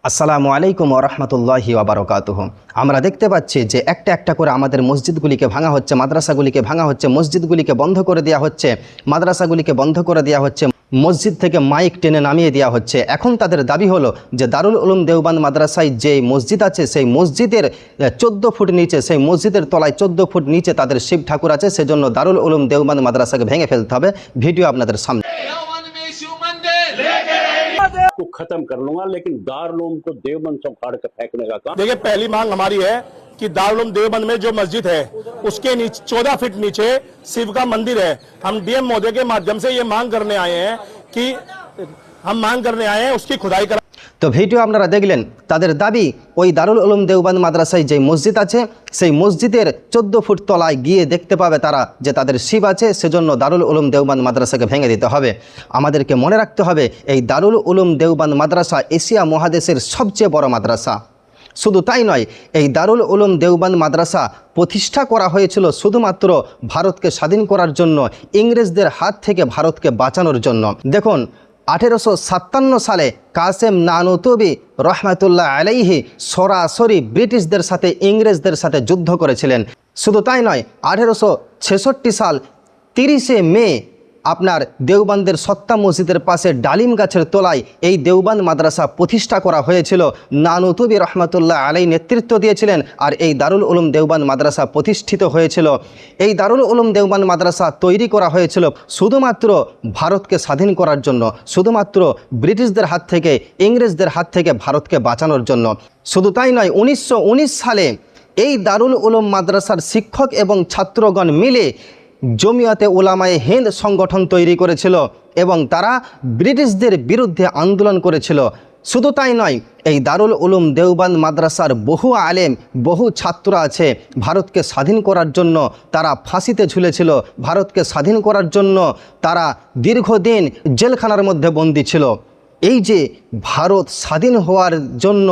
আসসালামু আলাইকুম ওয়া রাহমাতুল্লাহি ওয়া বারাকাতুহু। আমরা দেখতে পাচ্ছি যে একটা একটা করে আমাদের মসজিদগুলিকে ভাঙা হচ্ছে, মাদ্রাসাগুলিকে ভাঙা হচ্ছে, মসজিদগুলিকে বন্ধ করে দেওয়া হচ্ছে, মাদ্রাসাগুলিকে বন্ধ করে দেওয়া হচ্ছে, মসজিদ থেকে মাইক টেনে নামিয়ে দেওয়া হচ্ছে। এখন তাদের দাবি হলো যে দারুল উলুম দেওবান্দ মাদ্রাসায় যে মসজিদ আছে সেই মসজিদের 14 ফুট নিচে, সেই মসজিদের তলায় 14 ফুট নিচে তাদের শিব ঠাকুর আছে, সেজন্য দারুল উলুম দেওবান্দ মাদ্রাসাকে ভেঙে ফেলতে হবে। ভিডিও আপনাদের সামনে। को खत्म कर लूंगा, लेकिन दारुल को देवबंद से उखाड़ कर फेंकने का काम। देखिए, पहली मांग हमारी है कि दारुल देवबंद में जो मस्जिद है उसके नीचे 14 फीट नीचे शिव का मंदिर है। हम डीएम महोदय के माध्यम से ये मांग करने आए हैं कि उसकी खुदाई करा। তো ভিডিও আপনারা দেখলেন, তাদের দাবি ওই দারুল উলুম দেওবান্দ মাদ্রাসায় যে মসজিদ আছে সেই মসজিদের 14 ফুট তলায় গিয়ে দেখতে পাবে তারা যে তাদের শিব আছে, সেজন্য দারুল উলুম দেওবান্দ মাদ্রাসাকে ভেঙে দিতে হবে। আমাদেরকে মনে রাখতে হবে এই দারুল উলুম দেওবান্দ মাদ্রাসা এশিয়া মহাদেশের সবচেয়ে বড় মাদ্রাসা। শুধু তাই নয়, এই দারুল উলুম দেওবান্দ মাদ্রাসা প্রতিষ্ঠা করা হয়েছিল শুধুমাত্র ভারতকে স্বাধীন করার জন্য, ইংরেজদের হাত থেকে ভারতকে বাঁচানোর জন্য। দেখুন, 1857 সালে কাসেম নানুতুবি রহমাতুল্লাহ আলাইহি সরাসরি ব্রিটিশদের সাথে, ইংরেজদের সাথে যুদ্ধ করেছিলেন। শুধু তাই নয়, 1866 সাল 30শে মে আপনার দেওবান্দের সত্তা মসজিদের পাশে ডালিম গাছের তলায় এই দেওবান্দ মাদ্রাসা প্রতিষ্ঠা করা হয়েছিল। নানুতুবি রহমাতুল্লাহ আলাই নেতৃত্ব দিয়েছিলেন আর এই দারুল উলুম দেওবান্দ মাদ্রাসা প্রতিষ্ঠিত হয়েছিল। এই দারুল উলুম দেওবান্দ মাদ্রাসা তৈরি করা হয়েছিল শুধুমাত্র ভারতকে স্বাধীন করার জন্য, শুধুমাত্র ব্রিটিশদের হাত থেকে, ইংরেজদের হাত থেকে ভারতকে বাঁচানোর জন্য। শুধু তাই নয়, 1919 সালে এই দারুল উলুম মাদ্রাসার শিক্ষক এবং ছাত্রগণ মিলে জমিয়তে উলামায়ে হিন্দ সংগঠন তৈরি করেছিল এবং তারা ব্রিটিশদের বিরুদ্ধে আন্দোলন করেছিল। শুধু তাই নয়, এই দারুল উলুম দেওবান্দ মাদ্রাসার বহু আলেম, বহু ছাত্র আছে ভারতকে স্বাধীন করার জন্য তারা ফাঁসিতে ঝুলেছিল, ভারতকে স্বাধীন করার জন্য তারা দীর্ঘদিন জেলখানার মধ্যে বন্দী ছিল। এই যে ভারত স্বাধীন হওয়ার জন্য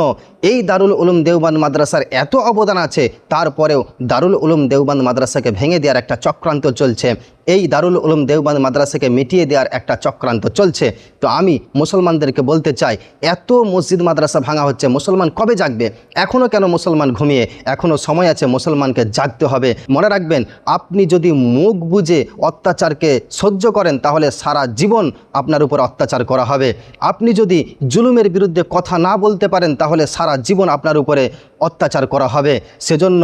এই দারুল উলুম দেওবান্দ মাদ্রাসার এত অবদান আছে, তারপরেও দারুল উলুম দেওবান্দ মাদ্রাসাকে ভেঙে দেওয়ার একটা চক্রান্ত চলছে, এই দারুল উলুম দেওবান্দ মাদ্রাসাকে মিটিয়ে দেওয়ার একটা চক্রান্ত চলছে। তো আমি মুসলমানদেরকে বলতে চাই, এত মসজিদ মাদ্রাসা ভাঙা হচ্ছে, মুসলমান কবে জাগবে? এখনও কেন মুসলমান ঘুমিয়ে? এখনও সময় আছে, মুসলমানকে জাগতে হবে। মনে রাখবেন, আপনি যদি মুখ বুজে অত্যাচারকে সহ্য করেন তাহলে সারা জীবন আপনার উপর অত্যাচার করা হবে। আপনি যদি জুলুমের বিরুদ্ধে কথা না বলতে পারেন তাহলে সারা জীবন আপনার উপরে অত্যাচার করা হবে। সেজন্য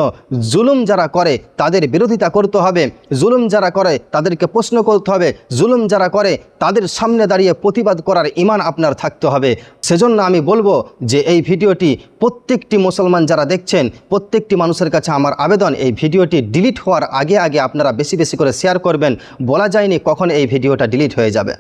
জুলুম যারা করে তাদের বিরোধিতা করতে হবে, জুলুম যারা করে তাদেরকে প্রশ্ন করতে হবে, জুলুম যারা করে তাদের সামনে দাঁড়িয়ে প্রতিবাদ করার ঈমান আপনার থাকতে হবে। সেজন্য আমি বলবো যে এই ভিডিওটি প্রত্যেকটি মুসলমান যারা দেখছেন, প্রত্যেকটি মানুষের কাছে আমার আবেদন, এই ভিডিওটি ডিলিট হওয়ার আগে আগে আপনারা বেশি বেশি করে শেয়ার করবেন। বলা যায়নি কখন এই ভিডিওটা ডিলিট হয়ে যাবে।